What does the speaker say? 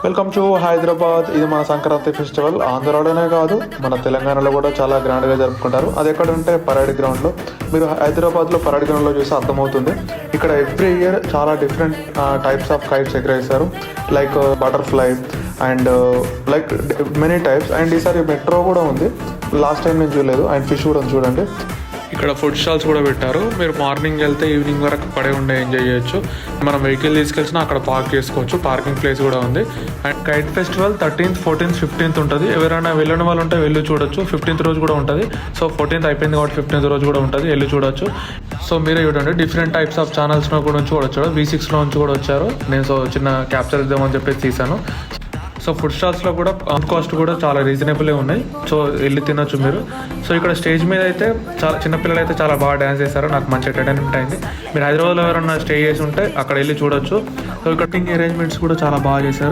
Welcome to Hyderabad. ఇది మన Sankranti festival ఆంధ్రాలోనే కాదు మన తెలంగాణలో కూడా చాలా గ్రాండ్గా జరుపుకుంటారు. అది ఎక్కడ ఉంటే పరేడ్ గ్రౌండ్లో. మీరు హైదరాబాద్లో పరేడ్ గ్రౌండ్లో చూస్తే అర్థమవుతుంది. ఇక్కడ ఎవ్రీ ఇయర్ చాలా డిఫరెంట్ టైప్స్ ఆఫ్ కైట్స్ ఎగరేస్తారు. Like butterfly and like many types. And ఈసారి మెట్రో కూడా ఉంది. లాస్ట్ టైం నేను చూడలేదు. అండ్ ఫిష్ కూడా ఉంది చూడండి. ఇక్కడ ఫుడ్ స్టాల్స్ కూడా పెట్టారు. మీరు మార్నింగ్ వెళ్తే ఈవినింగ్ వరకు అక్కడే ఉండే ఎంజాయ్ చేయొచ్చు. మనం వెహికల్ తీసుకెళ్ళినా అక్కడ పార్క్ చేసుకోవచ్చు. పార్కింగ్ ప్లేస్ కూడా ఉంది. And kite festival 13th, 14th, 15th ఉంటుంది. ఎవరైనా వెళ్ళిన వాళ్ళు ఉంటే వెళ్ళి చూడొచ్చు. 15th రోజు కూడా ఉంటుంది. సో 14th అయిపోయింది కాబట్టి 15th రోజు కూడా ఉంటుంది, వెళ్ళి చూడొచ్చు. సో మీరే చూడండి, డిఫరెంట్ టైప్స్ ఆఫ్ ఛానల్స్లో కూడా చూడొచ్చు. V6లో నుంచి కూడా వచ్చారు. నేను సో చిన్న క్యాప్చర్ ఇద్దామని చెప్పేసి తీసాను. సో ఫుడ్ స్టాల్స్లో కూడా కాస్ట్ కూడా చాలా రీజనబుల్గా ఉన్నాయి. సో వెళ్ళి తినొచ్చు మీరు. సో ఇక్కడ స్టేజ్ మీద అయితే చాలా చిన్నపిల్లలు అయితే చాలా బాగా డ్యాన్స్ చేశారు. నాకు మంచి ఎంటర్టైన్మెంట్ అయింది. మీరు హైదరాబాద్లో ఎవరైనా స్టే చేసి ఉంటే అక్కడ వెళ్ళి చూడొచ్చు. సో ఇక్కడ టింగ్ అరేంజ్మెంట్స్ కూడా చాలా బాగా చేశారు.